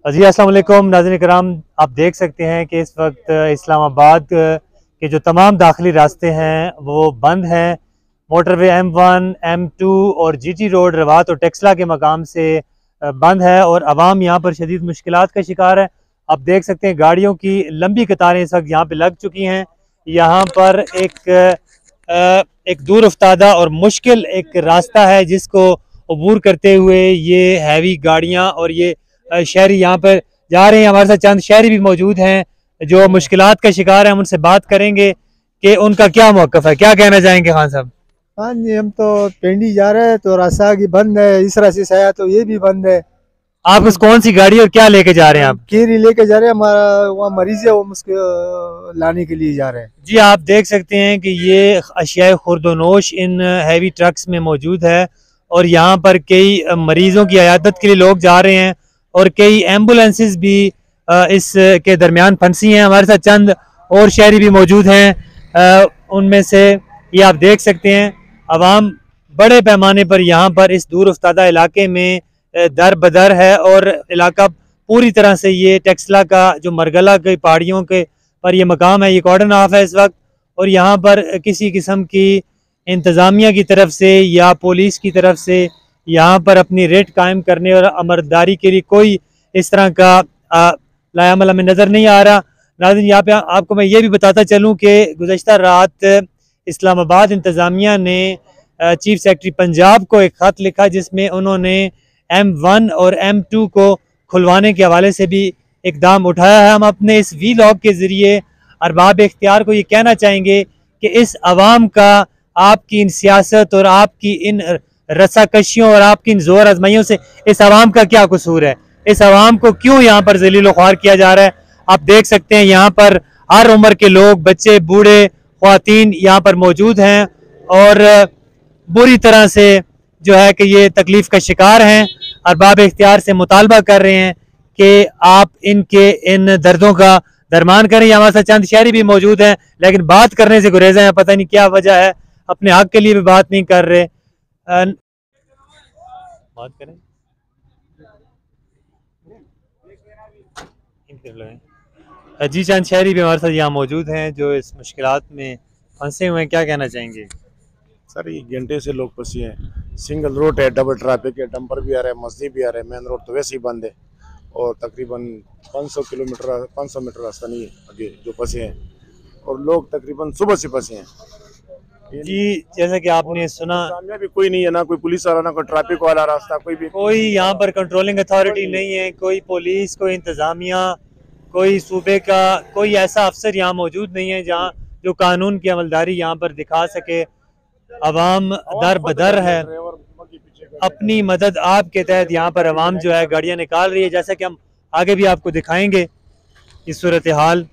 जी अस्सलाम वालेकुम नाज़रीन कराम, आप देख सकते हैं कि इस वक्त इस्लामाबाद के जो तमाम दाखिली रास्ते हैं वो बंद हैं। मोटरवे M1, M2 और GT रोड रवात और टेक्सला के मकाम से बंद है और आवाम यहाँ पर शदीद मुश्किलात का शिकार है। आप देख सकते हैं गाड़ियों की लंबी कतारें इस वक्त यहाँ पे लग चुकी हैं। यहाँ पर एक दूर अफ्तादा और मुश्किल एक रास्ता है जिसको अबूर करते हुए ये हैवी गाड़ियाँ और ये शहरी यहाँ पर जा रहे हैं। हमारे साथ चंद शहरी भी मौजूद हैं जो मुश्किलात का शिकार हैं। हम उनसे बात करेंगे कि उनका क्या मौक़िफ़ है, क्या कहना चाहेंगे खान साहब। हाँ जी, हम तो पिंडी जा रहे हैं तो रास्ता की बंद है, इस रास्ते से आया तो ये भी बंद है। आप उस कौन सी गाड़ी और क्या लेके जा रहे हैं आप? केरी लेके जा रहे हैं, हमारा वहाँ मरीज है, वो उसको लाने के लिए जा रहे हैं। जी आप देख सकते हैं कि ये अशिया खुर्दोनोश इन हैवी ट्रक्स में मौजूद है और यहाँ पर कई मरीजों की अयादत के लिए लोग जा रहे हैं और कई एम्बुलेंसेस भी इस के दरमियान फंसी हैं। हमारे साथ चंद और शहरी भी मौजूद हैं, उनमें से ये आप देख सकते हैं अवाम बड़े पैमाने पर यहाँ पर इस दूर अफ्तादा इलाके में दर बदर है और इलाका पूरी तरह से ये टेक्सला का जो मरगला के पहाड़ियों के पर ये मकाम है, ये कॉर्डन ऑफ है इस वक्त और यहाँ पर किसी किस्म की इंतज़ामिया की तरफ से या पुलिस की तरफ से यहाँ पर अपनी रेट कायम करने और अमरदारी के लिए कोई इस तरह का लायामल हमें नज़र नहीं आ रहा। नाज़रीन यहाँ पे आपको मैं ये भी बताता चलूँ कि गुज़श्ता रात इस्लामाबाद इंतज़ामिया ने चीफ सेक्रेटरी पंजाब को एक ख़त लिखा जिसमें उन्होंने M1 और M2 को खुलवाने के हवाले से भी इकदाम उठाया है। हम अपने इस वीलॉग के ज़रिए अरबाब इख्तियार को ये कहना चाहेंगे कि इस आवाम का आपकी इन सियासत और आपकी इन रस्साकशियों और आपकी इन जोर आजमाइयों से इस आवाम का क्या कसूर है, इस आवाम को क्यों यहाँ पर जलील ख्वार किया जा रहा है। आप देख सकते हैं यहाँ पर हर उम्र के लोग, बच्चे, बूढ़े, ख्वातीन यहाँ पर मौजूद हैं और बुरी तरह से जो है कि ये तकलीफ का शिकार हैं। अरबाब इख्तियार से मुतालबा कर रहे हैं कि आप इनके इन दर्दों का दरमान करें। हमारे साथ चंद शहरी भी मौजूद हैं लेकिन बात करने से गुरेजा है, पता नहीं क्या वजह है, अपने हक के लिए भी बात नहीं कर रहे। बात करें जी, चंद शहरी भी हमारे साथ यहाँ मौजूद हैं जो इस मुश्किलात में फंसे हुए हैं, क्या कहना चाहेंगे? सर ये घंटे से लोग फंसे हैं, सिंगल रोड है, डबल ट्रैफिक है, डंपर भी आ रहा है, मस्जिद भी आ रहा है, मेन रोड तो वैसे ही बंद है और तकरीबन 500 मीटर रास्ता नहीं है आगे जो फंसे हैं और लोग तकरीबन सुबह से फंसे हैं। जी जैसा कि आपने सुना भी कोई नहीं है, ना कोई पुलिस वाला, ना कोई ट्रैफिक वाला, रास्ता कोई यहाँ पर कंट्रोलिंग अथॉरिटी नहीं है, कोई पुलिस, कोई इंतजामिया, कोई सूबे का कोई ऐसा अफसर यहाँ मौजूद नहीं है जहाँ जो कानून की अमलदारी यहाँ पर दिखा सके। अवाम दर बदर है, अपनी मदद आपके तहत यहाँ पर अवाम जो है गाड़ियाँ निकाल रही है, जैसा कि हम आगे भी आपको दिखाएंगे इस सूरत हाल।